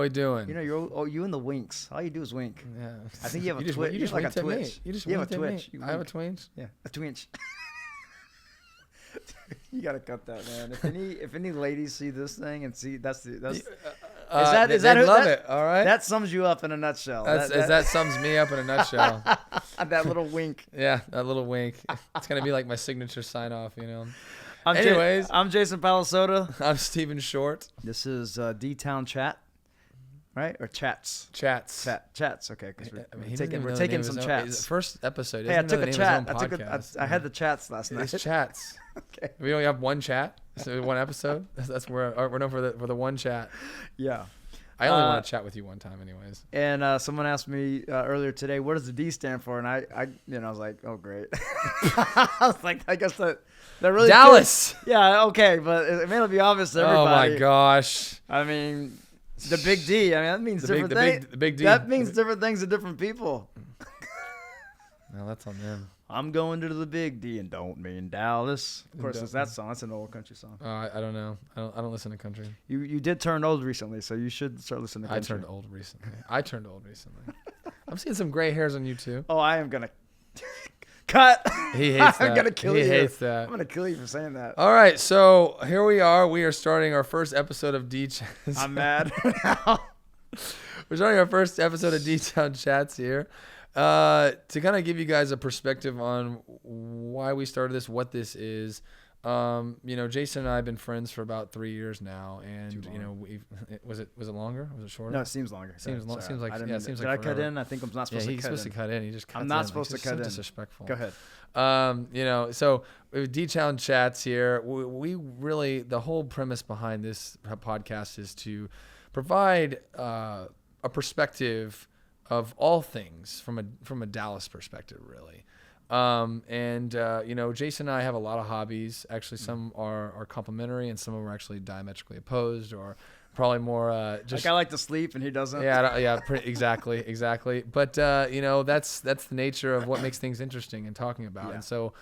we doing? You know, you and the winks. All you do is wink. Yeah. I think you have a twitch. You just like a winked at me. twitch. You just have a winked at twitch. me. I have a twinge. Yeah, a twinge. You gotta cut that, man. If any ladies see this thing and see that's they love it. All right. That sums you up in a nutshell. That sums me up in a nutshell. That little wink. Yeah, that little wink. It's gonna be like my signature sign off, you know. Anyways, I'm Jason Palasota. I'm Stephen Short. This is D-Town Chat, right? Or Chats. Chats. Okay, because we're taking some chats. First episode. Hey, I took a chat. I had the chats last night. It's chats. Okay. We only have one chat, so one episode. That's where we're known for the one chat. Yeah. I only want to chat with you one time, anyways. And someone asked me earlier today, what does the D stand for? And I was like, oh great. I was like, I guess that really Dallas. Could. Yeah, okay, but it may not be obvious to everybody. Oh my gosh. I mean, the big D. I mean, that means different things. The big D. That means different things to different people. No, that's on them. I'm going to the big D and don't mean Dallas. Of course, it's that song. That's an old country song. I don't know. I don't listen to country. You did turn old recently, so you should start listening to country. I turned old recently. I'm seeing some gray hairs on you too. Oh, I am gonna cut. He hates that. I'm gonna kill you. He hates that. I'm gonna kill you for saying that. All right, so here we are. We are starting our first episode of D Chats. I'm mad. We're starting our first episode of D-Town Chats here. To kind of give you guys a perspective on why we started this, what this is. Jason and I have been friends for about 3 years now, and was it longer? Was it shorter? No, it seems longer. Seems like did like I cut in? I think I'm not supposed to cut in. He's supposed to cut in. He just cuts in. I'm not supposed to He's cut so in. Disrespectful. Go ahead. So with D-Town Chats here, we really, the whole premise behind this podcast is to provide a perspective of all things from a Dallas perspective, really. Jason and I have a lot of hobbies. Actually, some are complementary and some of them are actually diametrically opposed, or probably more just like I like to sleep and he doesn't. Exactly. But that's the nature of what makes things interesting and talking about. Yeah. And so,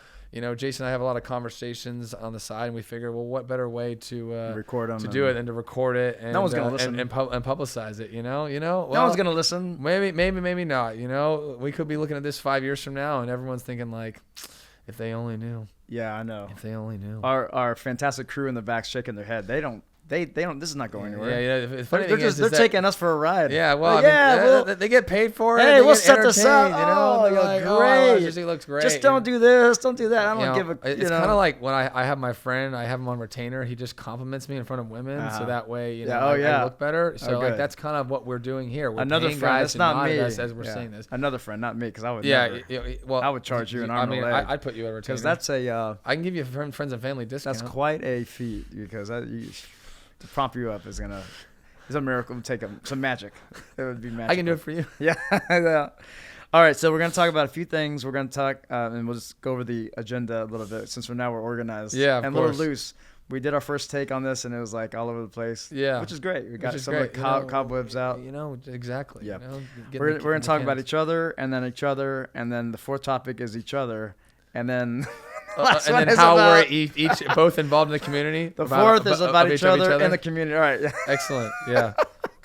Jason and I have a lot of conversations on the side, and we figure, well, what better way to record them, to do it than to record it, and no one's gonna listen and publicize it. Well, no one's gonna listen. Maybe not. We could be looking at this 5 years from now, and everyone's thinking like, if they only knew. Yeah, I know. If they only knew. Our fantastic crew in the back shaking their head. They don't. This is not going anywhere. Yeah. They're taking us for a ride. Yeah, well, they get paid for it. Hey, we'll set this up. They're like, great. It looks great. Just don't do this. Don't do that. I don't give a. It's kind of like when I have my friend, I have him on retainer. He just compliments me in front of women, so that way, I look better. So that's kind of what we're doing here. We're another paying friend. guys It's not me. as we're saying this. Another friend, not me, because I would. Yeah, I would charge you an arm and a leg. I'd put you at retainer because that's a. I can give you a friends and family discount. That's quite a feat, because to prompt you up is a miracle. It would take some magic. It would be magic. I can do it for you. Yeah. All right, so we're going to talk about a few things. We're going to talk, and we'll just go over the agenda a little bit since we're organized. Yeah, and a little loose. We did our first take on this, and it was like all over the place. Yeah, which is great. We got some of the cobwebs out. Exactly. Yeah, we're going to talk about each other, and then the fourth topic is each other, and then. And then how we're each both involved in the community. The fourth is about each other in the community. All right. Yeah. Excellent. Yeah.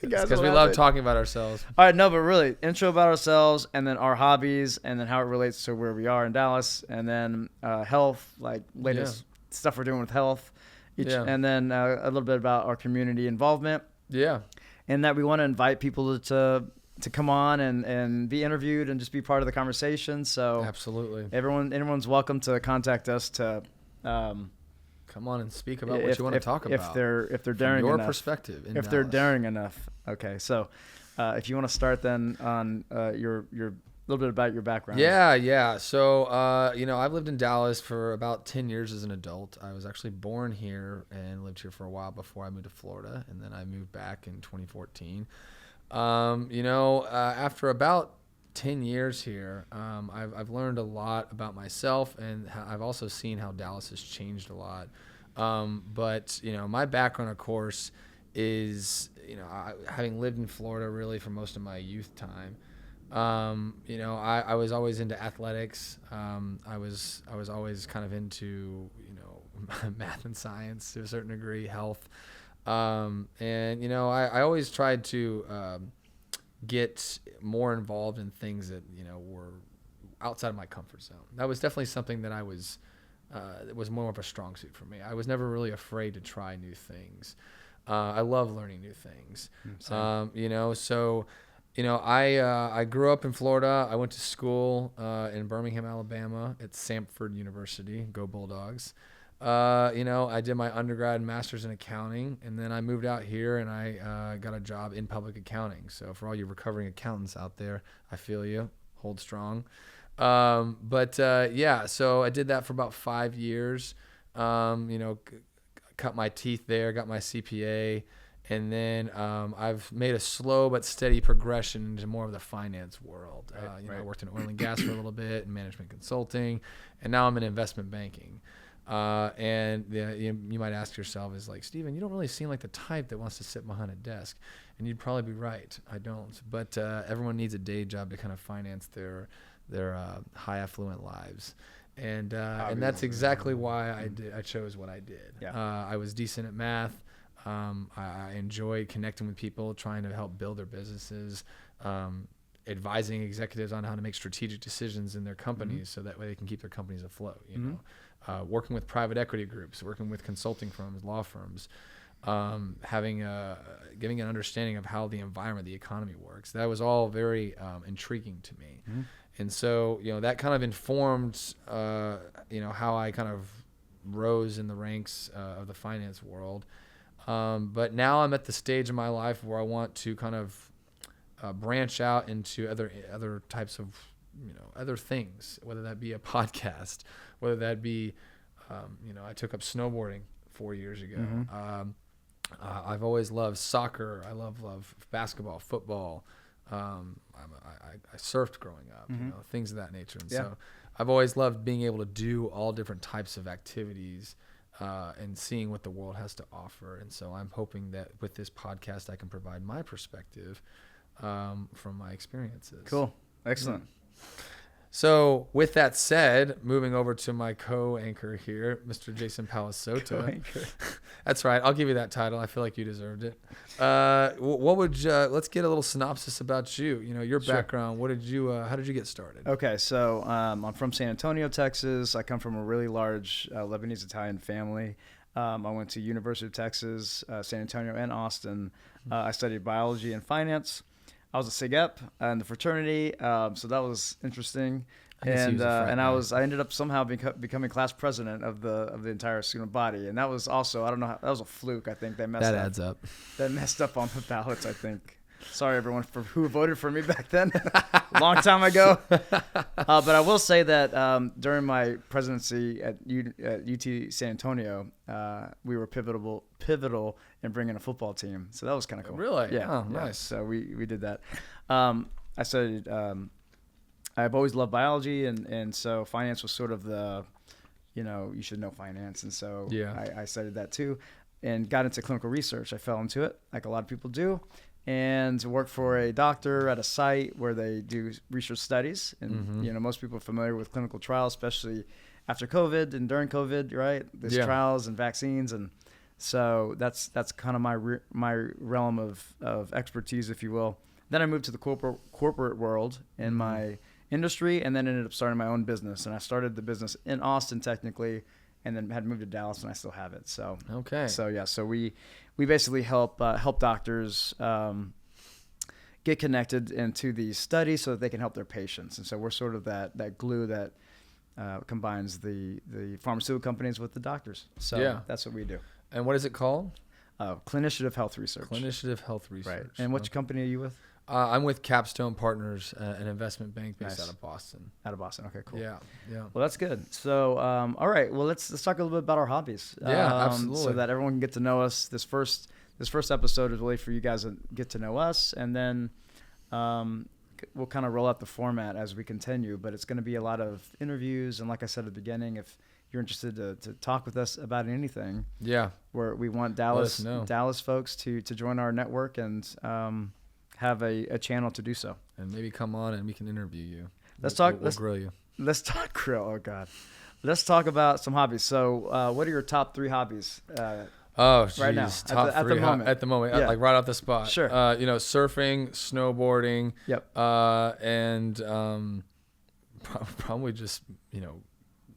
Because we love talking about ourselves. All right. No, but really, intro about ourselves, and then our hobbies, and then how it relates to where we are in Dallas, and then health, like latest stuff we're doing with health, and then a little bit about our community involvement. Yeah. And that we want to invite people to come on and be interviewed and just be part of the conversation. So absolutely, everyone's welcome to contact us to come on and speak about what you want to talk about. If they're daring from your enough. perspective. If they're daring enough. Okay, so if you want to start then on your little bit about your background. Yeah. So I've lived in Dallas for about 10 years as an adult. I was actually born here and lived here for a while before I moved to Florida, and then I moved back in 2014. After about 10 years here, I've learned a lot about myself, and I've also seen how Dallas has changed a lot. But my background, of course, is, having lived in Florida really for most of my youth time. I was always into athletics. I was always kind of into, math and science to a certain degree, health. And, you know, I always tried to get more involved in things that, you know, were outside of my comfort zone. That was definitely something that it was more of a strong suit for me. I was never really afraid to try new things. I love learning new things. You know, so, you know, I grew up in Florida. I went to school in Birmingham, Alabama at Samford University. Go Bulldogs. You know, I did my undergrad and master's in accounting, and then I moved out here and I got a job in public accounting. So for all you recovering accountants out there, I feel you. Hold strong. Yeah, so I did that for about 5 years. You know, cut my teeth there, got my CPA, and then I've made a slow but steady progression into more of the finance world. You know, I worked in oil and gas for a little bit, in management consulting, and now I'm in investment banking. You might ask yourself, is like, Steven, you don't really seem like the type that wants to sit behind a desk. And you'd probably be right. I don't. But everyone needs a day job to kind of finance their high affluent lives. And that's exactly why I chose what I did. Yeah. I was decent at math. I enjoyed connecting with people, trying to help build their businesses, advising executives on how to make strategic decisions in their companies so that way they can keep their companies afloat, you know. Working with private equity groups, working with consulting firms, law firms, giving an understanding of how the environment, the economy works. That was all very intriguing to me. And so, you know, that kind of informed, you know, how I kind of rose in the ranks of the finance world. But now I'm at the stage in my life where I want to kind of branch out into other types of, you know, other things, whether that be a podcast, whether that be, you know, I took up snowboarding 4 years ago. I've always loved soccer. I love basketball, football. I surfed growing up, you know, things of that nature. And so I've always loved being able to do all different types of activities and seeing what the world has to offer. And so I'm hoping that with this podcast, I can provide my perspective from my experiences. Cool. Excellent. So with that said, moving over to my co-anchor here, Mr. Jason Palasota. Co-anchor. That's right. I'll give you that title. I feel like you deserved it. Let's get a little synopsis about you. You know, your background. What did you? How did you get started? Okay, so I'm from San Antonio, Texas. I come from a really large Lebanese-Italian family. I went to University of Texas, San Antonio, and Austin. I studied biology and finance. I was a SIG Ep in the fraternity, so that was interesting. I ended up somehow becoming class president of the entire student body, and that was also, I don't know, that was a fluke. I think that adds up. That messed up on the ballots, I think. Sorry, everyone, for who voted for me back then, a long time ago. But I will say that during my presidency at UT San Antonio, we were pivotal in bringing a football team. So that was kind of cool. Really? Yeah. Oh, nice. Yeah. So we did that. I studied. I've always loved biology, and so finance was sort of the, you know, you should know finance, and so I studied that too, and got into clinical research. I fell into it like a lot of people do. And work for a doctor at a site where they do research studies. And, you know, most people are familiar with clinical trials, especially after COVID and during COVID, right? There's trials and vaccines. And so that's kind of my realm of expertise, if you will. Then I moved to the corporate world in my industry, and then ended up starting my own business. And I started the business in Austin, technically, and then had moved to Dallas, and I still have it. So so we basically help doctors get connected into these studies so that they can help their patients. And so we're sort of that glue that combines the pharmaceutical companies with the doctors. So that's what we do. And what is it called? Clinitiative Health Research. Clinitiative Health Research. Right. And which company are you with? I'm with Capstone Partners, an investment bank based out of Boston. Out of Boston. Okay, cool. Yeah. Well, that's good. So, all right. Well, let's talk a little bit about our hobbies. Absolutely. So that everyone can get to know us. This first episode is really for you guys to get to know us, and then we'll kind of roll out the format as we continue. But it's going to be a lot of interviews, and like I said at the beginning, if you're interested to talk with us about anything, where we want Dallas folks to join our network and have a channel to do so, and maybe come on and we can interview you. Let's grill you. Let's talk grill. Oh God, let's talk about some hobbies. So, what are your top 3 hobbies? Oh, right now, geez. Top at the three moment. at the moment, Yeah. like right off the spot. Sure. Surfing, snowboarding. Yep. And probably just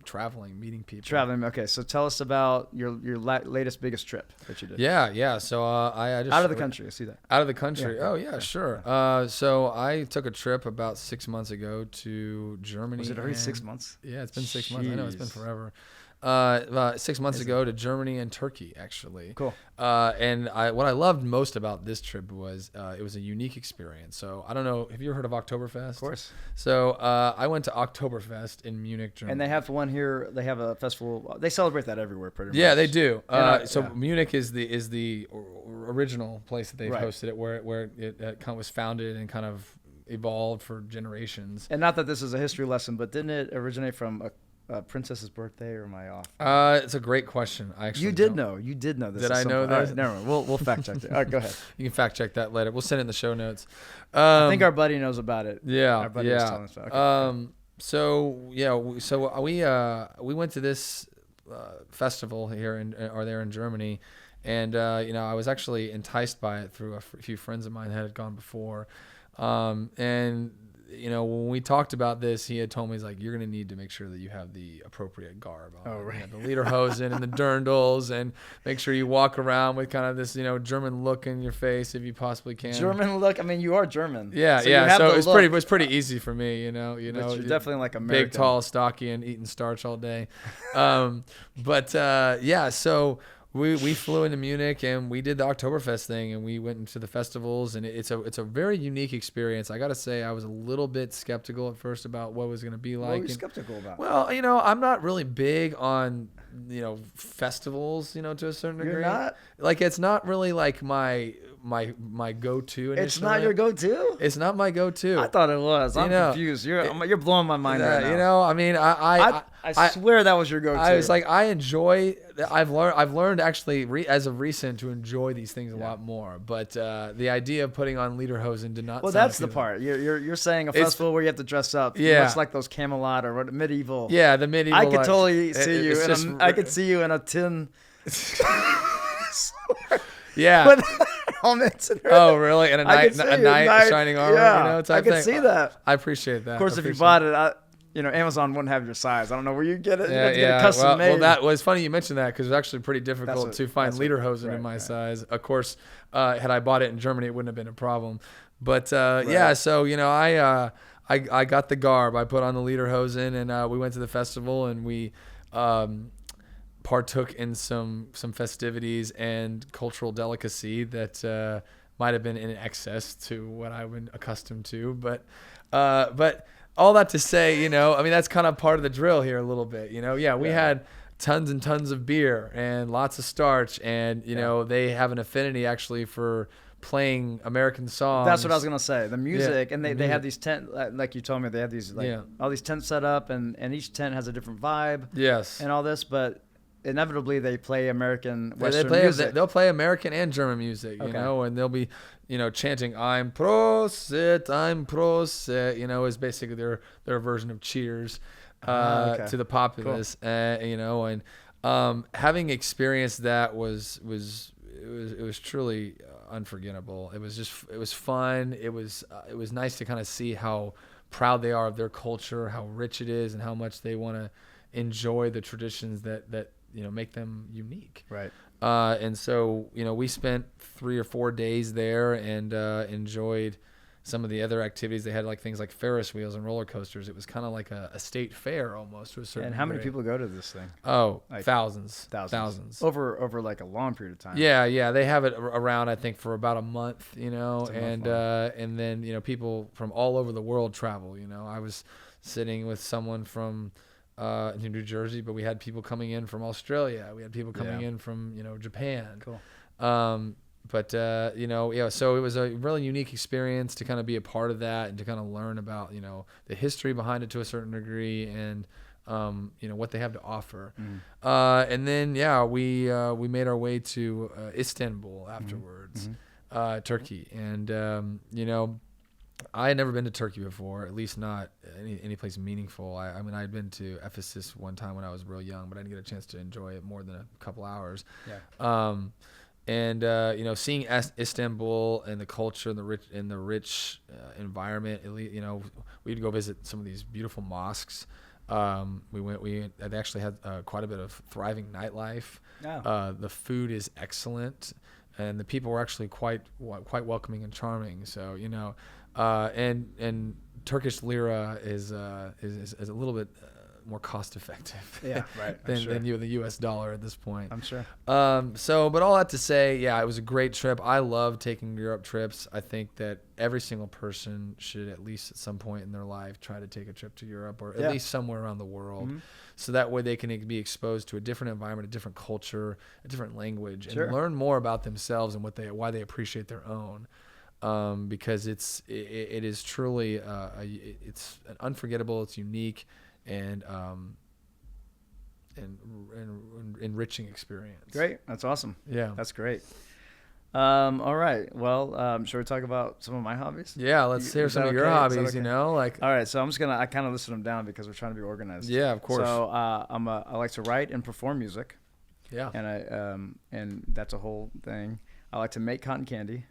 traveling, meeting people. Traveling. Okay, so tell us about your latest biggest trip that you did. Yeah. So I just Out of the country. I see that. Out of the country. Yeah. Oh yeah, sure. So I took a trip about 6 months ago to Germany. Was it already 6 months? Yeah, it's been 6 months. I know it's been Jeez. forever. About 6 months ago to Germany and Turkey, actually. Cool. And what I loved most about this trip was it was a unique experience. So I don't know, have you ever heard of Oktoberfest? Of course. So I went to Oktoberfest in Munich, Germany. And they have one here. They have a festival. They celebrate that everywhere, pretty much. Yeah, they do. So yeah. Munich is the original place that they've Right. hosted it, where it kind of was founded and kind of evolved for generations. And not that this is a history lesson, but didn't it originate from a princess's birthday, or am I off? It's a great question. I actually You did know this. Did I know All this? right, never mind. We'll fact check it. All right, go ahead. You can fact check that later. We'll send it in the show notes. I think our buddy knows about it. Yeah, Our buddy was telling us about it. Okay. So we went to this festival here there in Germany, and I was actually enticed by it through a few friends of mine that had gone before, and when we talked about this, he had told me, he's like, you're going to need to make sure that you have the appropriate garb on. Oh, right. The lederhosen and the dirndls, and make sure you walk around with kind of this, German look in your face if you possibly can. German look. I mean, you are German. Yeah, so yeah. So it was pretty look. easy for me, But you're definitely like American. Big, tall, stocky, and eating starch all day. So we flew into Munich and we did the Oktoberfest thing, and we went into the festivals, and it's a very unique experience. I got to say, I was a little bit skeptical at first about what it was going to be like. What were you skeptical about? Well, I'm not really big on festivals, to a certain degree. You're not? Like, it's not really like my go-to initially. It's not your go-to? It's not my go-to. I thought it was. I'm confused. You're blowing my mind right now. I mean, I swear that was your go-to. I was like, I enjoy. I've learned actually as of recent to enjoy these things a lot more. But the idea of putting on lederhosen did not. Well, sound that's the appealing. part. You're saying a festival where you have to dress up. Yeah. Much like those Camelot or medieval. Yeah, the medieval. I could totally see you. I could see you in a tin. Yeah. With helmets and Oh, really? And a knight shining armor, yeah, type I could thing. see that. I appreciate that. Of course, if you bought it, Amazon wouldn't have your size. I don't know where you get it. You have to get it custom made. Well, that was funny you mentioned that, because it's actually pretty difficult to find lederhosen in my right. size. Of course, had I bought it in Germany, it wouldn't have been a problem. But Right. so I got the garb. I put on the lederhosen, and we went to the festival, and we partook in some festivities and cultural delicacy that might have been in excess to what I've been accustomed to. But all that to say, that's kind of part of the drill here a little bit. We had tons and tons of beer and lots of starch, and they have an affinity actually for playing American songs. That's what I was gonna say. The music, and they have these tent, like you told me, they have these all these tents set up, and each tent has a different vibe. Yes. And all this, but inevitably they play American Western music. They'll play American and German music, and they'll be, chanting "I'm Prosit, I'm Prosit," is basically their version of Cheers to the populace. Cool. And having experienced that was truly unforgettable. It was fun. It was nice to kind of see how proud they are of their culture, how rich it is, and how much they want to enjoy the traditions that make them unique. Right. And so, we spent 3 or 4 days there and enjoyed some of the other activities. They had things like Ferris wheels and roller coasters. It was kind of like a state fair almost to a certain And how many degree. people go to this thing? Oh, Like, thousands. Over like a long period of time. Yeah. They have it around, I think, for about a month, It's a and month and then, people from all over the world travel. I was sitting with someone from New Jersey, but we had people coming in from Australia. We had people coming in from, Japan. Cool. So it was a really unique experience to kind of be a part of that and to kind of learn about, the history behind it to a certain degree and, what they have to offer. And then, we made our way to Istanbul afterwards, Turkey. And, I had never been to Turkey before, at least not any place meaningful. I mean, I had been to Ephesus one time when I was real young, but I didn't get a chance to enjoy it more than a couple hours. Yeah. And you know, seeing Istanbul and the culture and the rich environment, you know, we'd go visit some of these beautiful mosques. We actually had quite a bit of thriving nightlife. Yeah. The food is excellent, and the people were actually quite welcoming and charming. So, you know, and Turkish lira is a little bit more cost effective. Yeah, right. than the US dollar at this point. I'm sure. But all that to say, yeah, it was a great trip. I love taking Europe trips. I think that every single person should at least at some point in their life try to take a trip to Europe, or at least somewhere around the world. Mm-hmm. So that way they can be exposed to a different environment, a different culture, a different language, and learn more about themselves and why they appreciate their own. Because it is truly it's unforgettable, it's unique, and enriching experience. Great. That's awesome. Yeah. That's great. All right. Well, should we talk about some of my hobbies? Yeah, let's hear some of your hobbies, you know, like. All right. So I kind of listed them down because we're trying to be organized. Yeah, of course. So, I like to write and perform music. Yeah. And that's a whole thing. I like to make cotton candy.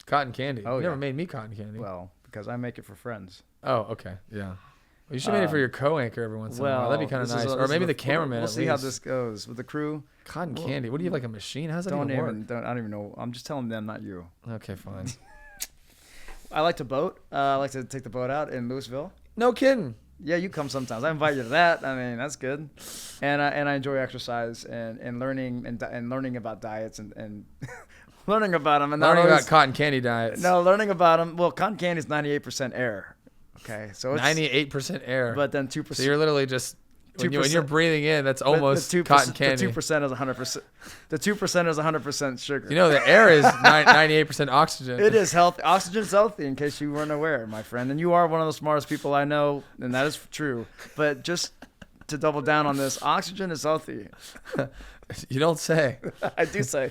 Cotton candy? Oh, you never made me cotton candy. Well, because I make it for friends. Oh, okay. Yeah. Well, you should make it for your co-anchor every once in a while. That'd be kind of nice. Or maybe the cameraman. We'll see how this goes with the crew. Cotton candy. What do you have, like a machine? How's that even work? I don't even know. I'm just telling them, not you. Okay, fine. I like to boat. I like to take the boat out in Louisville. No kidding. Yeah, you come sometimes. I invite you to that. I mean, that's good. And I enjoy exercise and learning and learning about diets and learning about them. And learning about cotton candy diets. No, learning about them. Well, cotton candy is 98% air. Okay, so it's 98% air. But then 2%. So you're literally just when you're breathing in, that's almost cotton candy. The 2% is 100%. The 2% is 100% sugar. You know, the air is 98% oxygen. It is healthy. Oxygen's healthy, in case you weren't aware, my friend. And you are one of the smartest people I know, and that is true. But just to double down on this, oxygen is healthy. You don't say. I do say.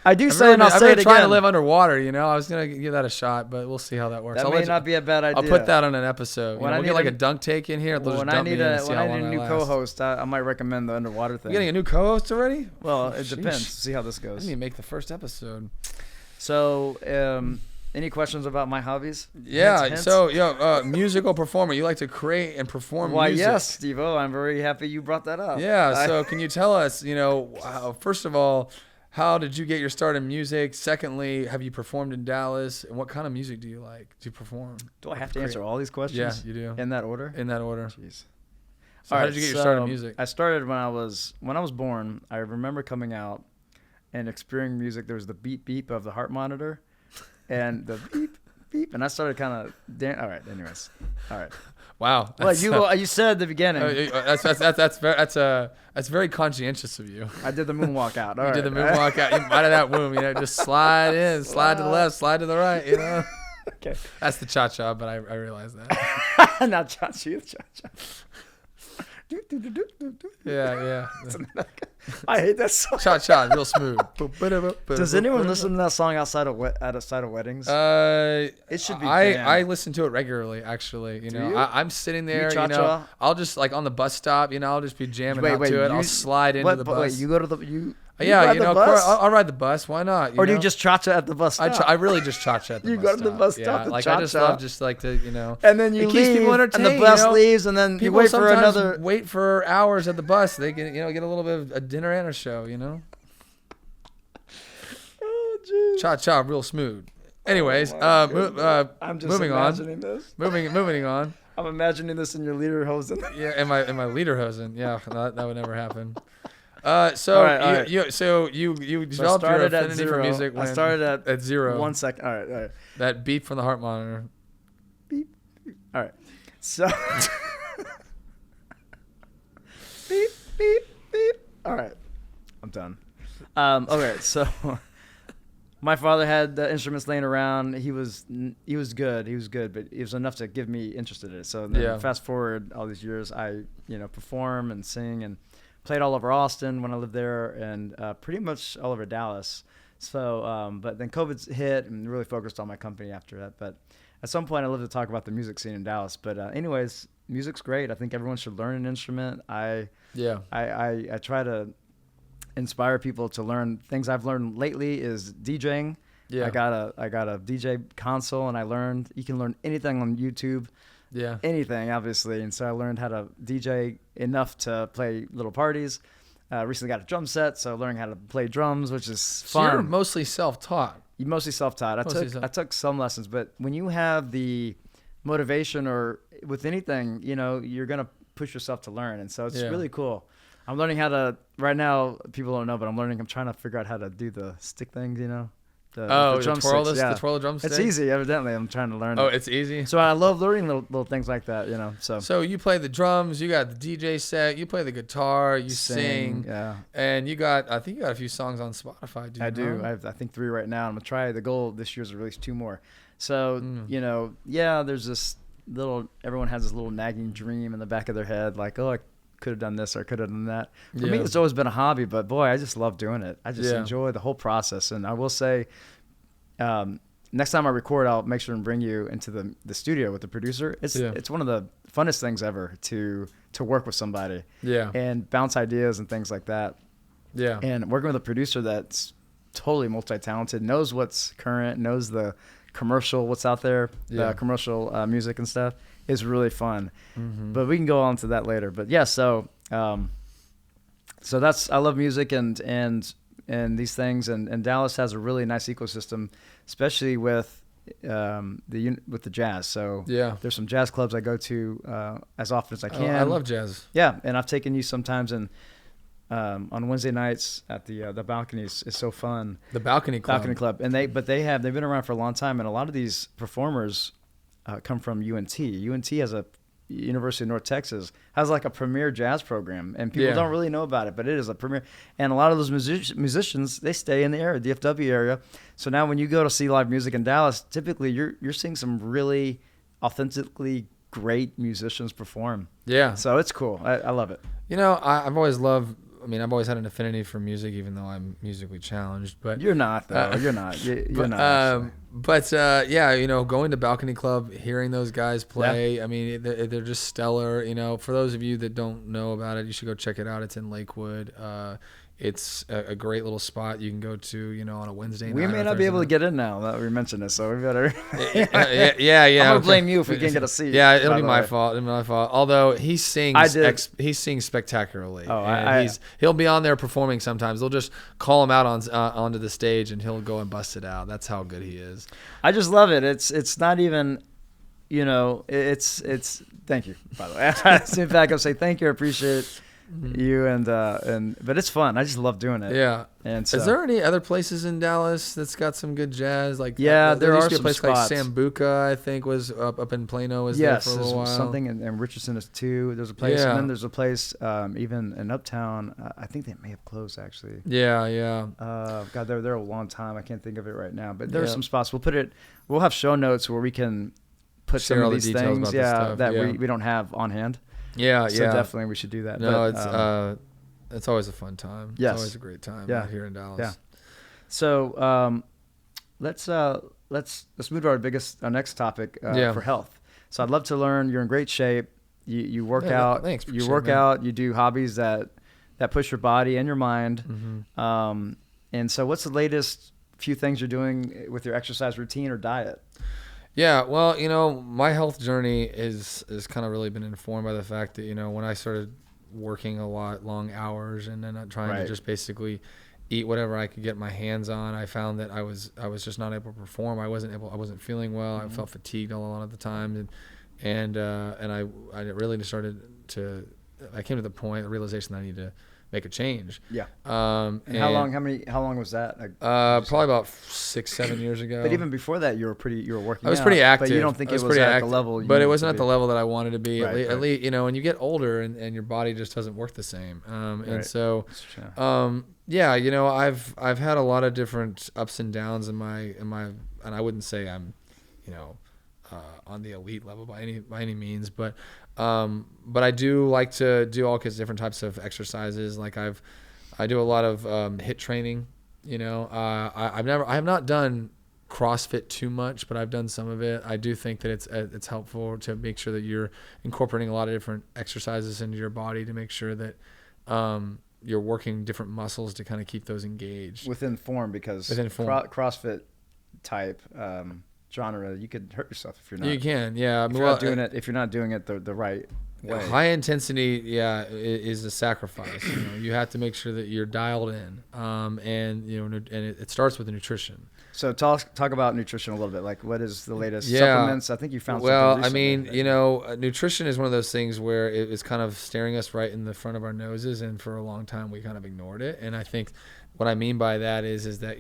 I do say, and I'll say it again. I'm trying to live underwater, you know. I was going to give that a shot, but we'll see how that works. That may not be a bad idea. I'll put that on an episode. We'll get like a dunk take in here. When I need a new co-host, I might recommend the underwater thing. You're getting a new co-host already? Well, it depends. See how this goes. I need to make the first episode. So, any questions about my hobbies? Yeah. Hints? So, musical performer. You like to create and perform music. Why, yes, Steve-O. I'm very happy you brought that up. Yeah. So, can you tell us, you know, first of all, how did you get your start in music? Secondly, have you performed in Dallas? And what kind of music do you like to perform? Do I have to answer all these questions? Yeah, you do. In that order? In that order. Jeez. So, how did you get your start in music? I started when I was born. I remember coming out and experiencing music. There was the beep beep of the heart monitor. And the beep, beep, and I started kind of all right. Anyways, all right. Wow. Well, you said at the beginning. That's very conscientious of you. I did the moonwalk out. You did the moonwalk out. Out of that womb, you know, just slide in, slide to the left, slide to the right. You know. Okay. That's the cha-cha, but I realize that. Not cha-cha, cha-cha. Yeah. I hate that song. Cha-cha, real smooth. Does anyone listen to that song outside of weddings? It should be. I listen to it regularly, actually. You know, I'm sitting there. You know, I'll just like on the bus stop. You know, I'll just be jamming out to it. I'll slide into the bus. Wait, you go to the Yeah, you know, of course, I'll ride the bus. Why not? Or do you just cha-cha at the bus stop? I really just cha-cha at the bus stop. You go to the bus stop. Yeah, like I just love to, you know. And then you leave, people entertained, and the bus leaves, and then you wait for another. Wait for hours at the bus. They can, get a little bit of a dinner and a show, you know. Oh, jeez. Cha-cha, real smooth. Anyways, I'm just moving imagining this. Moving on. I'm imagining this in your lederhosen. Yeah, in my lederhosen. Yeah, that would never happen. You developed your affinity for music when I started at 0. 1 second. All right. That beep from the heart monitor. Beep. All right. So. Beep, beep, beep. All right. I'm done. Okay, so my father had the instruments laying around. He was good, but it was enough to give me interested in it. So then fast forward all these years, I perform and sing and played all over Austin when I lived there, and pretty much all over Dallas. So, but then COVID's hit and really focused on my company after that. But at some point, I'd love to talk about the music scene in Dallas. But anyways, music's great. I think everyone should learn an instrument. I try to inspire people to learn things. I've learned lately is DJing. Yeah. I got a DJ console, and I learned you can learn anything on YouTube. Yeah. Anything, obviously. And so I learned how to DJ enough to play little parties. Recently got a drum set, so learning how to play drums, which is fun. So you're mostly self-taught. You're mostly self-taught. I took some lessons, but when you have the motivation or with anything, you're going to push yourself to learn. And so it's really cool. I'm learning how to, right now, people don't know, but I'm trying to figure out how to do the stick things, the drum twirl sticks, the twirl drum stick? It's easy, evidently. I'm trying to learn it. Oh, it's easy? So I love learning little things like that, So you play the drums, you got the DJ set, you play the guitar, you sing. Yeah. And I think you got a few songs on Spotify, I do. I have, I think 3 right now. I'm going to try. The goal this year is to release 2 more. So, there's this everyone has this little nagging dream in the back of their head, like, oh, I could have done this or I could have done that. For me, it's always been a hobby, but boy, I just love doing it. I just enjoy the whole process. And I will say, next time I record, I'll make sure and bring you into the studio with the producer. It's one of the funnest things ever to work with somebody. Yeah. And bounce ideas and things like that. Yeah. And working with a producer that's totally multi-talented, knows what's current, knows the commercial, what's out there, commercial music and stuff, is really fun. Mm-hmm. But we can go on to that later. But yeah, so that's, I love music and these things, and Dallas has a really nice ecosystem, especially with the jazz. So there's some jazz clubs I go to as often as I can. I love jazz. Yeah, and I've taken you sometimes on Wednesday nights at the balconies. Is so fun. The Balcony Club. And they've been around for a long time, and a lot of these performers come from UNT. UNT has University of North Texas has like a premier jazz program, and people don't really know about it, but it is a premier. And a lot of those musicians, they stay in the area, DFW area. So now when you go to see live music in Dallas, typically you're seeing some really authentically great musicians perform. Yeah. So it's cool. I love it. I've always had an affinity for music, even though I'm musically challenged. But you're not, though. You're not. You're not. Going to Balcony Club, hearing those guys play. Yeah. I mean, they're just stellar. For those of you that don't know about it, you should go check it out. It's in Lakewood. It's a great little spot you can go to, on a Wednesday night. We may not be able to get in now that we mentioned this, so we better. Yeah. I'm gonna blame you if we can't get a seat. Yeah, it'll be my fault. Although he sings, he sings spectacularly. Oh, he'll be on there performing sometimes. They'll just call him out onto the stage, and he'll go and bust it out. That's how good he is. I just love it. It's not even, it's. Thank you, by the way. In fact, I'll say thank you. I appreciate it. You but it's fun. I just love doing it. Yeah. And so, is there any other places in Dallas that's got some good jazz? Like there used are to be a place some spots. Like Sambuca, I think, was up in Plano. There for a little while. Something and Richardson is too. There's a place, and then there's a place even in Uptown. I think they may have closed actually. Yeah. God, they were there a long time. I can't think of it right now. But there are some spots. We'll have show notes where we can put share some all of these the details things. About this stuff. That we don't have on hand. Yeah, so definitely we should do that. No, it's always a fun time. Yes. It's always a great time out here in Dallas. Yeah. So let's move to our next topic for health. So I'd love to learn. You're in great shape. You work out. Thanks. You work out. You do hobbies that push your body and your mind. Mm-hmm. And so what's the latest few things you're doing with your exercise routine or diet? Yeah, well, my health journey is kind of really been informed by the fact that, when I started working a lot, long hours, and then trying to just basically eat whatever I could get my hands on, I found that I was just not able to perform. I wasn't feeling well. Mm-hmm. I felt fatigued a lot of the time, and I really started to. I came to the realization that I needed to make a change. Yeah. And how long was that? Probably about 6-7 years ago. But even before that, you were working. I was pretty active. But you don't think it was at the level. But it wasn't at the level that I wanted to be. Right, at least, when you get older and your body just doesn't work the same. And so, I've had a lot of different ups and downs in my, and I wouldn't say I'm, on the elite level by any means, but I do like to do all kinds of different types of exercises. Like I do a lot of HIIT training. I have not done CrossFit too much, but I've done some of it. I do think that it's helpful to make sure that you're incorporating a lot of different exercises into your body to make sure that you're working different muscles to kind of keep those engaged within form, because CrossFit type genre, you could hurt yourself if you're not. You can, yeah. If you're not doing it the right way. High intensity, is a sacrifice. You have to make sure that you're dialed in, and it starts with the nutrition. So talk about nutrition a little bit. Like, what is the latest supplements? I think you found something recently. Nutrition is one of those things where it's kind of staring us right in the front of our noses, and for a long time we kind of ignored it. And I think what I mean by that is that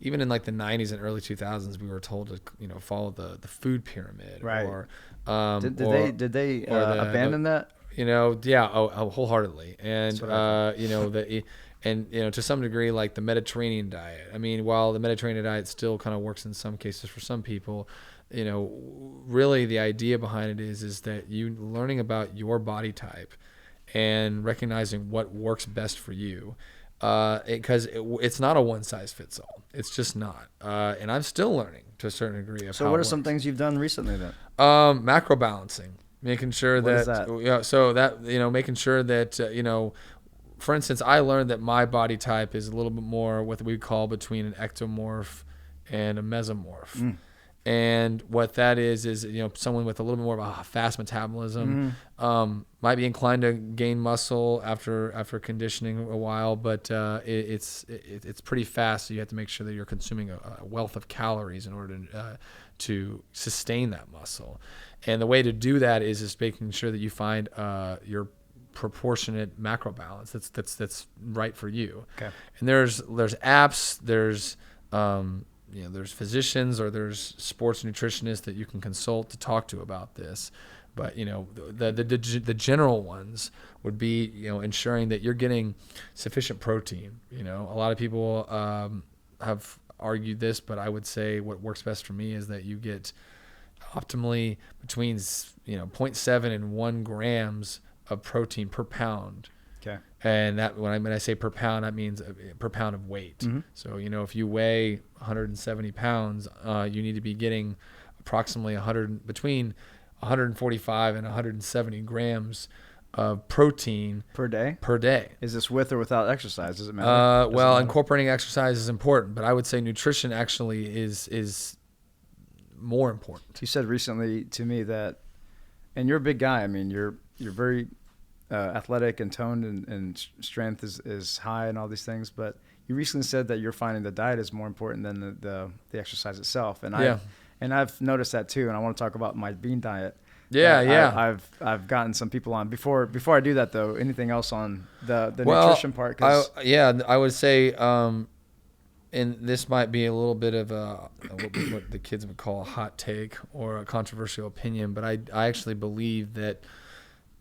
even in like the 90s and early 2000s, we were told to follow the food pyramid, right? Or did they abandon that? Wholeheartedly. And and to some degree, like the Mediterranean diet. I mean, while the Mediterranean diet still kind of works in some cases for some people, really the idea behind it is that you learning about your body type and recognizing what works best for you. Because it's not a one size fits all. It's just not. And I'm still learning to a certain degree. So what are some things you've done recently then? Macro balancing, making sure making sure that, for instance, I learned that my body type is a little bit more what we call between an ectomorph and a mesomorph. And what that is someone with a little bit more of a fast metabolism might be inclined to gain muscle after conditioning a while, but it's pretty fast. So you have to make sure that you're consuming a wealth of calories in order to sustain that muscle. And the way to do that is just making sure that you find your proportionate macro balance that's right for you. Okay. And there's apps, there's there's physicians or there's sports nutritionists that you can consult to talk to about this. But the general ones would be ensuring that you're getting sufficient protein. A lot of people have argued this, but I would say what works best for me is that you get optimally between 0.7 and 1 grams of protein per pound. Okay. And that when I say per pound, that means per pound of weight. Mm-hmm. So if you weigh 170 pounds, you need to be getting approximately between 145 and 170 grams of protein per day. Is this with or without exercise? Does it matter? Incorporating exercise is important, but I would say nutrition actually is more important. You said recently to me that, and you're a big guy. I mean, you're very athletic and toned, and strength is high and all these things. But you recently said that you're finding the diet is more important than the exercise itself. And I've noticed that too. And I want to talk about my bean diet. I've gotten some people on. Before I do that though, anything else on the nutrition part? I would say, and this might be a little bit of what the kids would call a hot take or a controversial opinion, but I actually believe that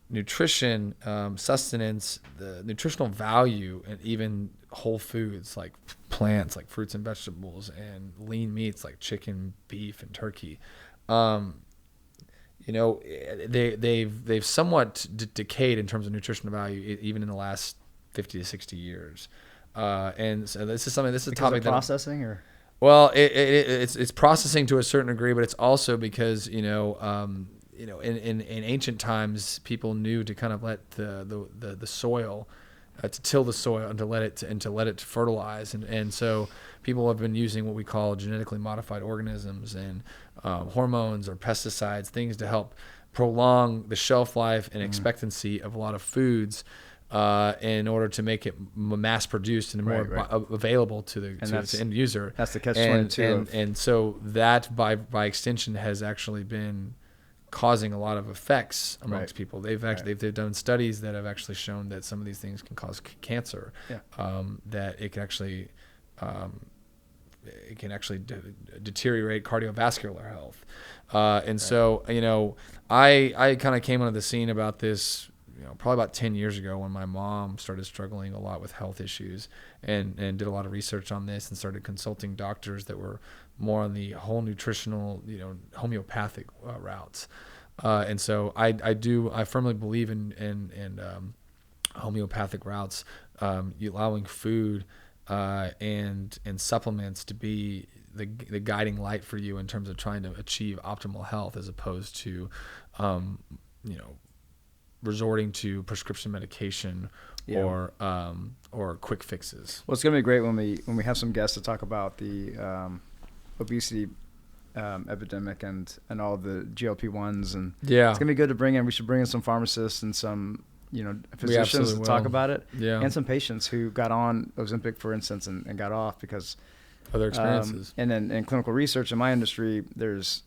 nutrition, sustenance, the nutritional value, and even whole foods like plants, like fruits and vegetables, and lean meats like chicken, beef, and turkey, they've somewhat decayed in terms of nutritional value, even in the last 50 to 60 years. And so this is a topic that processing or. Well, it's processing to a certain degree, but it's also because in ancient times, people knew to kind of let the soil, to till the soil and to let it fertilize, and so people have been using what we call genetically modified organisms and hormones or pesticides, things to help prolong the shelf life and expectancy of a lot of foods, in order to make it mass produced and more available to the end user. That's the catch-22. And so that by extension has actually been causing a lot of effects amongst people. They've done studies that have actually shown that some of these things can cause cancer. That it can actually deteriorate cardiovascular health. So I kind of came onto the scene about this probably about 10 years ago when my mom started struggling a lot with health issues, and did a lot of research on this and started consulting doctors that were more on the whole nutritional, homeopathic routes. And so I firmly believe in homeopathic routes, allowing food and supplements to be the guiding light for you in terms of trying to achieve optimal health, as opposed to, resorting to prescription medication or quick fixes. Well, it's gonna be great when we have some guests to talk about the obesity epidemic and all the GLP-1s, and it's gonna be good to bring in. We should bring in some pharmacists and some physicians to talk about it, and some patients who got on Ozempic, for instance, and got off because of their experiences. And then in clinical research in my industry, there's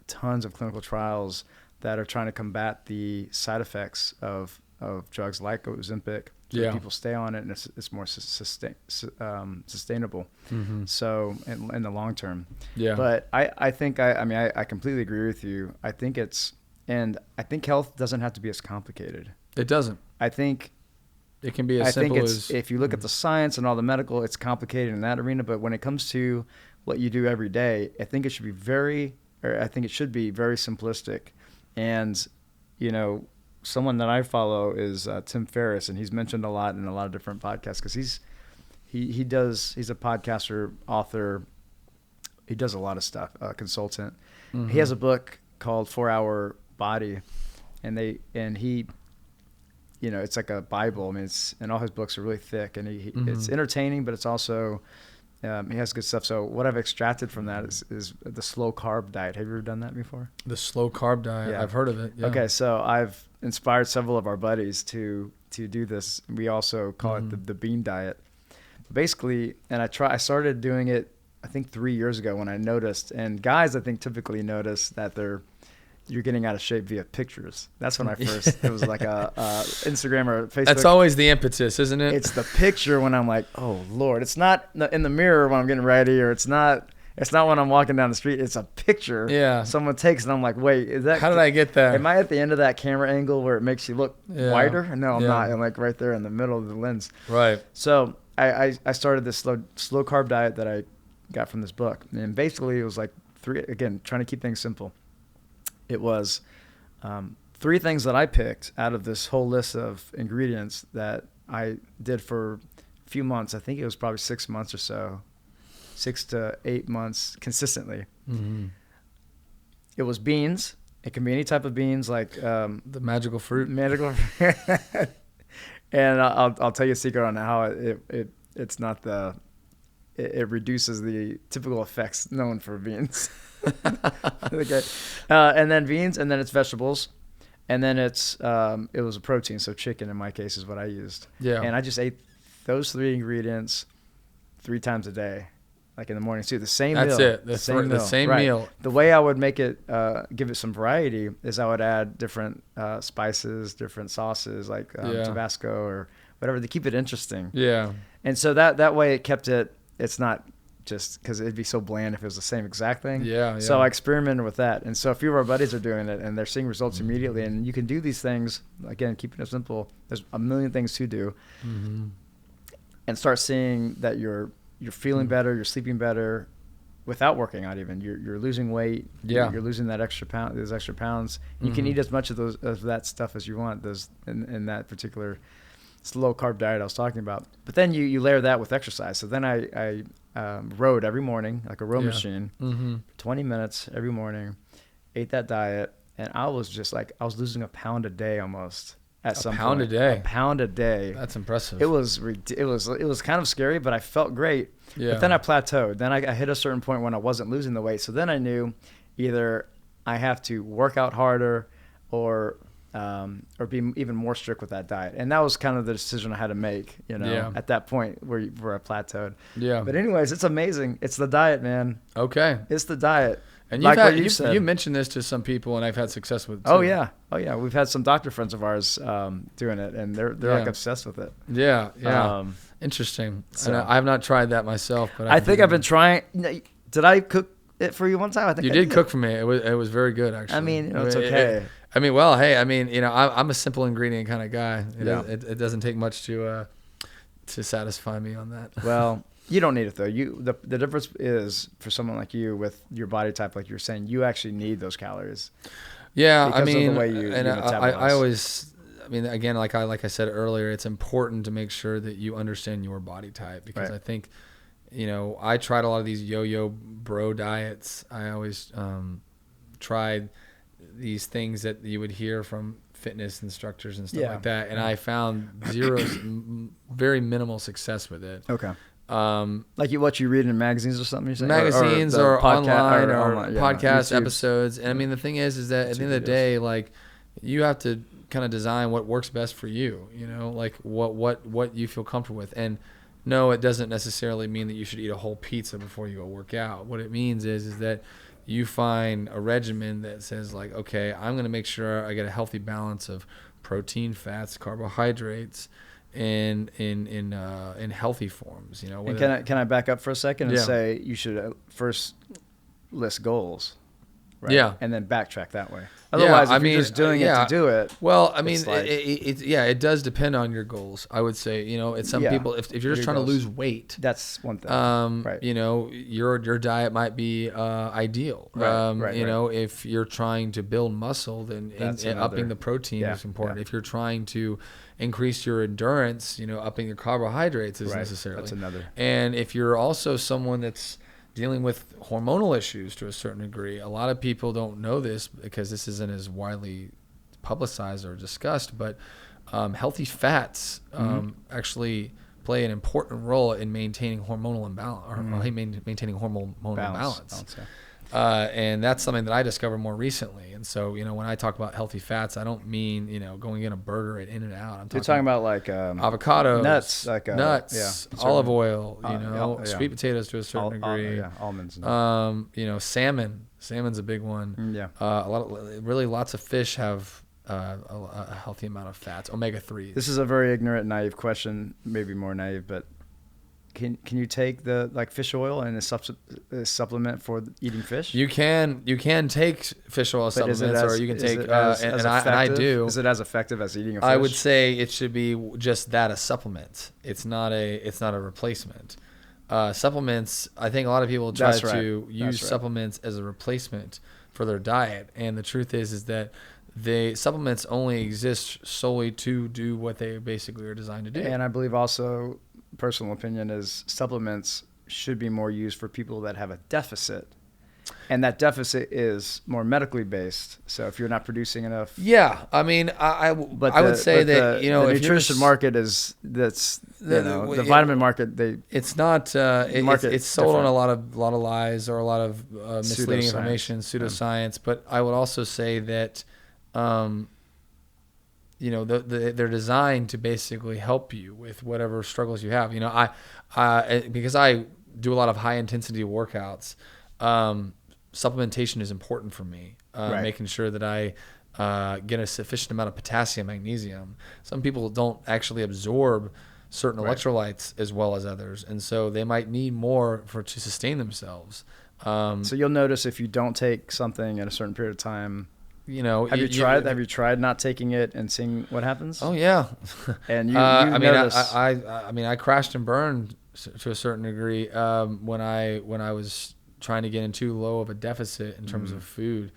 tons of clinical trials that are trying to combat the side effects of drugs like Ozempic. So people stay on it, and it's more sustainable. So in the long term. But I think I completely agree with you. I think health doesn't have to be as complicated. It doesn't. I think it can be as simple as, if you look at the science and all the medical, it's complicated in that arena. But when it comes to what you do every day, I think it should be very simplistic. And, someone that I follow is Tim Ferriss, and he's mentioned a lot in a lot of different podcasts because he's a podcaster, author. He does a lot of stuff, consultant. He has a book called 4 Hour Body, and he, it's like a Bible. I mean, and all his books are really thick, and it's entertaining, but it's also, he has good stuff. So what I've extracted from that is the slow carb diet. Have you ever done that before? The slow carb diet. Yeah. I've heard of it. Yeah. Okay. So I've inspired several of our buddies to do this. We also call it the bean diet. Basically, and I started doing it, I think 3 years ago when I noticed, and guys, I think typically notice that you're getting out of shape via pictures. That's when I first, it was like a Instagram or Facebook. That's always the impetus, isn't it? It's the picture when I'm like, oh Lord, it's not in the mirror when I'm getting ready, or it's not when I'm walking down the street. It's a picture someone takes, and I'm like, wait, how did I get there? Am I at the end of that camera angle where it makes you look wider? No, I'm not. I'm like right there in the middle of the lens. Right. So I started this slow carb diet that I got from this book. And basically it was like trying to keep things simple. It was 3 things that I picked out of this whole list of ingredients that I did for a few months. I think it was probably 6 months or so, 6 to 8 months consistently. It was beans. It can be any type of beans, like the magical fruit. And I'll tell you a secret on how it's not it reduces the typical effects known for beans. Okay. And then beans, and then it's vegetables, and then it was a protein, so chicken in my case is what I used. Yeah. And I just ate those 3 ingredients 3 times a day, like in the morning too. The same meal. That's it. The same meal. The way I would make it, give it some variety, is I would add different spices, different sauces, like Tabasco or whatever, to keep it interesting. Yeah. And so that way it kept it. It's not just because it'd be so bland if it was the same exact thing. Yeah. So I experimented with that. And so a few of our buddies are doing it, and they're seeing results immediately. And you can do these things, again, keeping it simple. There's a million things to do. And start seeing that you're feeling better, you're sleeping better without working out even. You're losing weight. Yeah. You're losing those extra pounds. You can eat as much of that stuff as you want, in that particular low carb diet I was talking about. But then you layer that with exercise. So then I rode every morning, like a row machine, 20 minutes every morning, ate that diet, and I was just like, I was losing a pound a day almost. A pound a day. That's impressive. It was kind of scary, but I felt great. Yeah. But then I plateaued. Then I hit a certain point when I wasn't losing the weight. So then I knew either I have to work out harder or be even more strict with that diet. And that was kind of the decision I had to make, at that point where I plateaued. Yeah. But anyways, it's amazing. It's the diet, man. Okay. It's the diet. And you mentioned this to some people, and I've had success with it too. Oh yeah. We've had some doctor friends of ours doing it, and they're like obsessed with it. Yeah. Interesting. So, I have not tried that myself, but I think I've been trying. Did I cook it for you one time? I think you did cook for me. It was very good, actually. I mean, it's okay. I'm a simple ingredient kind of guy. It doesn't take much to satisfy me on that. Well, you don't need it though. The difference is, for someone like you with your body type, like you're saying, you actually need those calories. Yeah, because of the way you metabolize. I mean, again, like I said earlier, it's important to make sure that you understand your body type, because I think, I tried a lot of these yo-yo bro diets. I always tried these things that you would hear from fitness instructors and stuff like that, and I found very minimal success with it. Okay. Like what you read in magazines or something, you're saying? Magazines or online podcast YouTube episodes. And I mean, the thing is that at the end of the day, like, you have to kind of design what works best for you, like what you feel comfortable with. And no, it doesn't necessarily mean that you should eat a whole pizza before you go work out. What it means is that you find a regimen that says, like, okay, I'm going to make sure I get a healthy balance of protein, fats, carbohydrates, in healthy forms. And can I back up for a second and say you should first list goals, right? Yeah, and then backtrack that way. Otherwise, if you're just doing it to do it. Well, I mean, it does depend on your goals. I would say, it's some people, if you're just trying to lose weight, that's one thing. Right. Your diet might be ideal. Right. If you're trying to build muscle, then upping the protein is important. If you're trying to increase your endurance, upping your carbohydrates is necessary. That's another. And if you're also someone that's dealing with hormonal issues to a certain degree, a lot of people don't know this because this isn't as widely publicized or discussed, but healthy fats actually play an important role in maintaining hormonal imbalance, or maintaining hormonal balance. And that's something that I discovered more recently. And so, when I talk about healthy fats, I don't mean, going in a burger at In-N-Out. You're talking about like avocados, nuts, olive oil, sweet potatoes to a certain degree, almonds, salmon. Salmon's a big one. Lots of fish have a healthy amount of fats, omega-3s. This is a very ignorant, naive question, maybe more naive, but can you take the fish oil and a supplement for eating fish? You can take fish oil supplements, or you can take and I do. Is it as effective as eating a fish? I would say it should be just that, a supplement. It's not a replacement. Supplements, I think a lot of people try to use supplements as a replacement for their diet, and the truth is that supplements only exist solely to do what they basically are designed to do. And I believe also, personal opinion is, supplements should be more used for people that have a deficit, and that deficit is more medically based. So if you're not producing enough, I mean, I would say that the nutrition market is the vitamin market. It's not it's sold on a lot of lies or a lot of misleading information, pseudoscience. But I would also say that they're designed to basically help you with whatever struggles you have. Because I do a lot of high intensity workouts, supplementation is important for me. Making sure that I get a sufficient amount of potassium, magnesium. Some people don't actually absorb certain electrolytes as well as others, and so they might need more to sustain themselves. So you'll notice if you don't take something at a certain period of time. Have you tried not taking it and seeing what happens? Oh yeah. And I crashed and burned to a certain degree when I was trying to get in too low of a deficit in terms of food,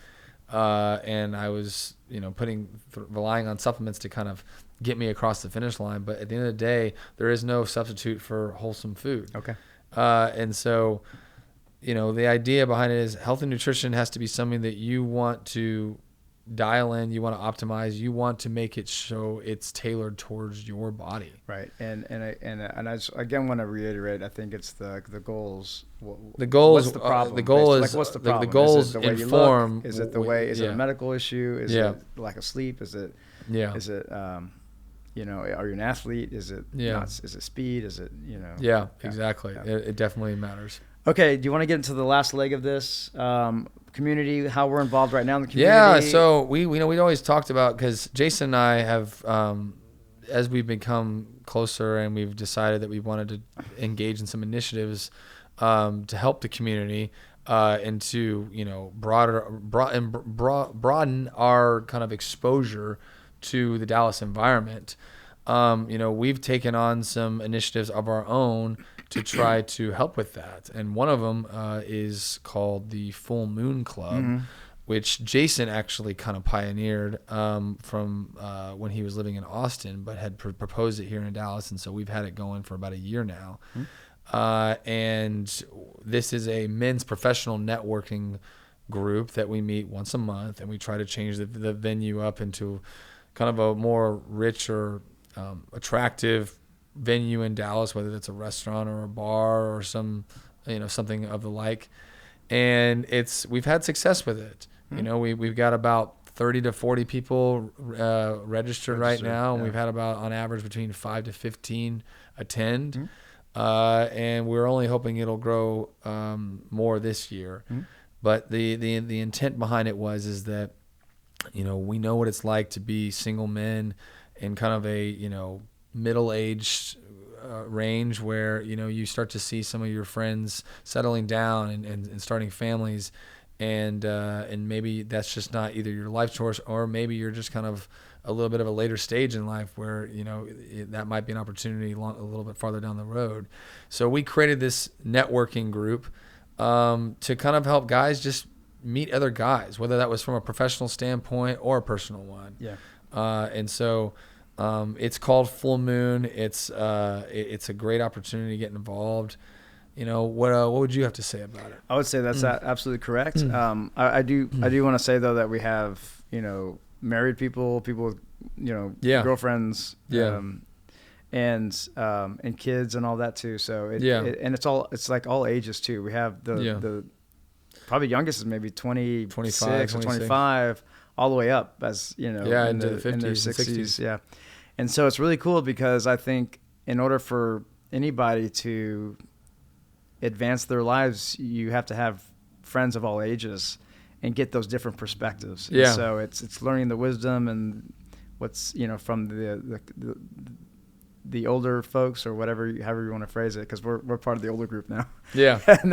and I was relying on supplements to kind of get me across the finish line. But at the end of the day, there is no substitute for wholesome food. Okay. And so, the idea behind it is health and nutrition has to be something that you want to dial in, you want to optimize, you want to make it so it's tailored towards your body. Right. And I just, again, want to reiterate, I think it's the goals. The goals. What's the problem? The goal is what's the problem? The goals is it the way inform. You look? Is it the way? Is it a medical issue? Is it lack of sleep? Is it? Is it? Are you an athlete? Is it? Not, is it speed? Is it? Exactly. Yeah. It definitely matters. Okay. Do you want to get into the last leg of this? Community, how we're involved right now in the community? Yeah, so we always talked about, because Jason and I have, as we've become closer and we've decided that we wanted to engage in some initiatives to help the community and to broaden our kind of exposure to the Dallas environment. We've taken on some initiatives of our own to try to help with that. And one of them is called the Full Moon Club. which Jason actually kind of pioneered from when he was living in Austin, but had proposed it here in Dallas. And so we've had it going for about a year now. And this is a men's professional networking group that we meet once a month, and we try to change the venue up into kind of a more richer, attractive venue in Dallas, whether it's a restaurant or a bar or some, something of the like. And we've had success with it. We've got about 30 to 40 people registered right now, and we've had about, on average, between 5 to 15 attend. And we're only hoping it'll grow more this year. But the intent behind it is that, we know what it's like to be single men in kind of a, middle-aged range where, you start to see some of your friends settling down and starting families. And maybe that's just not either your life choice, or maybe you're just kind of a little bit of a later stage in life where, that might be an opportunity a little bit farther down the road. So we created this networking group to kind of help guys just meet other guys, whether that was from a professional standpoint or a personal one. And so it's called Full Moon. It's a great opportunity to get involved. What would you have to say about it? I would say that's absolutely correct. I do want to say though that we have married people with girlfriends, and kids and all that too. So it's like all ages too. We have the probably youngest is maybe 26 or 25, all the way up as into the 50s, in their 60s, 60s. Yeah. And so it's really cool because I think in order for anybody to advance their lives, you have to have friends of all ages and get those different perspectives. And so it's learning the wisdom and what's from the older folks, or however you want to phrase it, because we're part of the older group now. And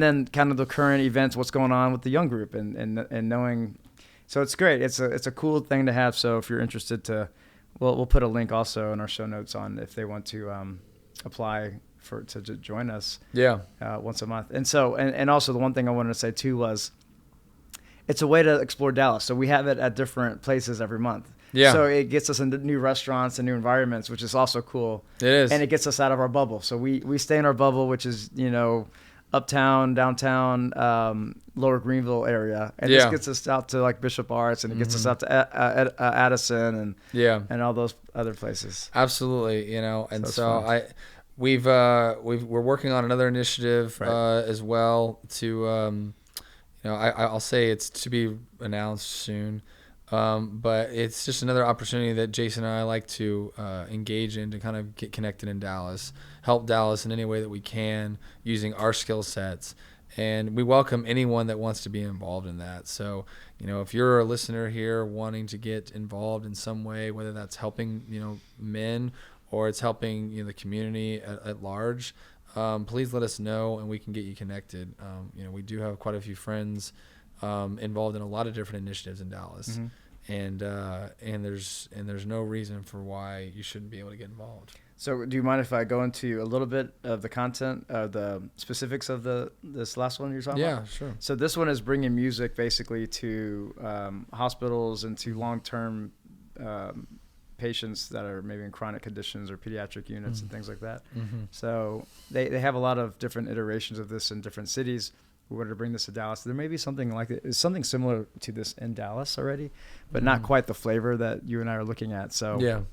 then kind of the current events, what's going on with the young group, and knowing. So it's great. It's a cool thing to have. So if you're interested we'll put a link also in our show notes on if they want to apply to join us. Once a month. And so and also the one thing I wanted to say too was it's a way to explore Dallas. So we have it at different places every month. So it gets us into new restaurants and new environments, which is also cool. It is. And it gets us out of our bubble. So we stay in our bubble, which is, uptown, downtown, lower Greenville area. And this gets us out to like Bishop Arts, and it gets us out to Addison and all those other places. Absolutely. And so we're working on another initiative as well to, I'll say it's to be announced soon. But it's just another opportunity that Jason and I like to engage in to kind of get connected in Dallas, help Dallas in any way that we can using our skill sets. And we welcome anyone that wants to be involved in that. So, if you're a listener here wanting to get involved in some way, whether that's helping, men or it's helping the community at large, please let us know and we can get you connected. We do have quite a few friends involved in a lot of different initiatives in Dallas. And there's no reason for why you shouldn't be able to get involved. So do you mind if I go into a little bit of the content, the specifics of this last one you're talking about? Yeah, sure. So this one is bringing music basically to hospitals and to long-term patients that are maybe in chronic conditions or pediatric units and things like that. So they have a lot of different iterations of this in different cities. We wanted to bring this to Dallas. There may be something like it. It's something similar to this in Dallas already, but not quite the flavor that you and I are looking at. So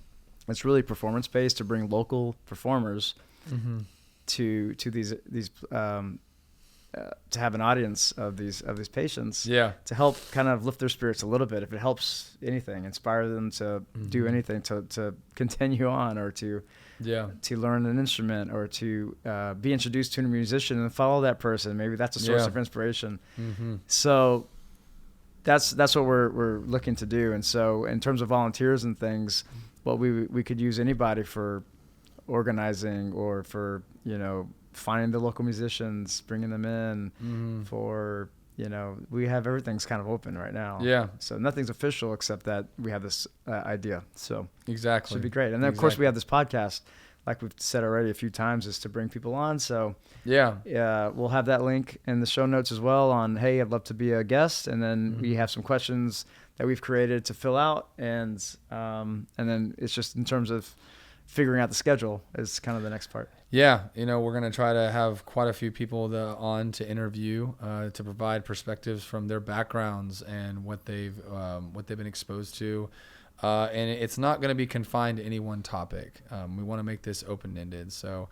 it's really performance based to bring local performers to these to have an audience of these patients to help kind of lift their spirits a little bit. If it helps anything, inspire them to do anything, to continue on, or to learn an instrument, or to be introduced to a musician and follow that person. Maybe that's a source of inspiration. So that's what we're looking to do. And so in terms of volunteers and things, we could use anybody for organizing, or for finding the local musicians, bringing them in for we have everything's kind of open right now. So nothing's official except that we have this idea. So exactly, should be great. And then of course we have this podcast, like we've said already a few times, is to bring people on. So yeah, we'll have that link in the show notes as well on, hey, I'd love to be a guest. And then we have some questions that we've created to fill out. And then it's just in terms of figuring out the schedule is kind of the next part. Yeah, we're going to try to have quite a few people on to interview, to provide perspectives from their backgrounds and what they've been exposed to. And it's not going to be confined to any one topic. We want to make this open-ended. So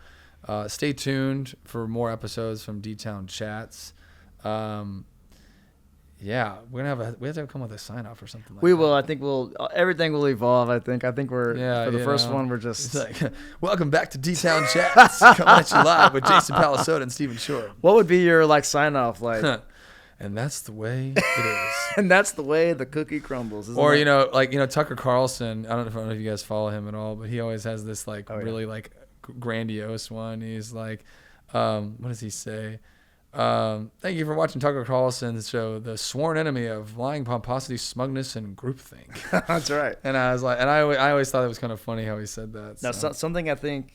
stay tuned for more episodes from D-Town Chats. Yeah, we have to come with a sign-off or something like that. We will. I think everything will evolve, I think. For the first one, we're just... It's like, welcome back to D-Town Chats, coming at you live with Jason Palasota and Stephen Short. What would be your sign-off? And that's the way it is. And that's the way the cookie crumbles. Or, Tucker Carlson, I don't know if you guys follow him at all, but he always has this grandiose one. He's like, what does he say? Thank you for watching Tucker Carlson's show, the sworn enemy of lying, pomposity, smugness, and groupthink. That's right. And I was like, and I always thought it was kind of funny how he said that. Now, something I think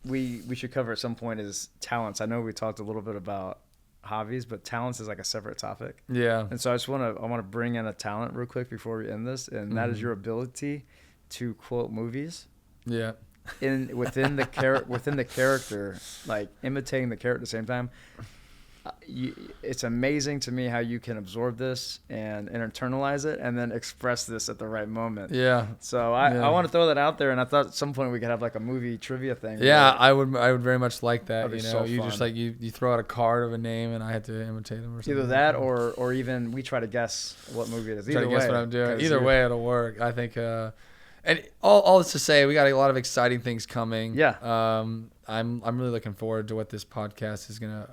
we should cover at some point is talents. I know we talked a little bit about hobbies, but talents is like a separate topic. Yeah. And so I want to bring in a talent real quick before we end this, and that is your ability to quote movies. Yeah. Within the character, like imitating the character at the same time. It's amazing to me how you can absorb this and internalize it and then express this at the right moment. Yeah. So I want to throw that out there, and I thought at some point we could have like a movie trivia thing. Yeah, I would very much like that. You just like you throw out a card of a name and I had to imitate them or something. Either that or even we try to guess what movie it is. Try to guess what I'm doing. Either way, it'll work. I think. And all this to say, we got a lot of exciting things coming. Yeah. I'm really looking forward to what this podcast is gonna.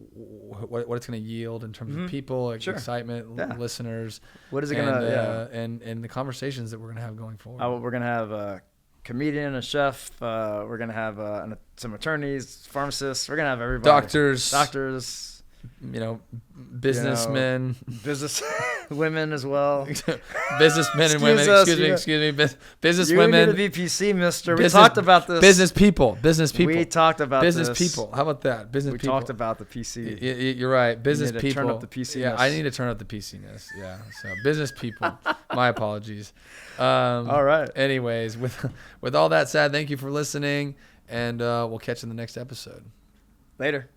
What it's going to yield in terms of people, excitement, listeners. What is it going to, and the conversations that we're going to have going forward. We're going to have a comedian, a chef. We're going to have some attorneys, pharmacists. We're going to have everybody. Doctors. Businessmen, business women as well. Businessmen and women. Excuse me. Business women. You need a VPC, mister. We talked about this. Business people. We talked about business people. How about that? Business people. We talked about the PC. You're right. Business people. Turn up the PC-ness. Yeah, I need to turn up the PC-ness. Yeah. So business people. My apologies. All right. Anyways, with all that said, thank you for listening, and we'll catch you in the next episode. Later.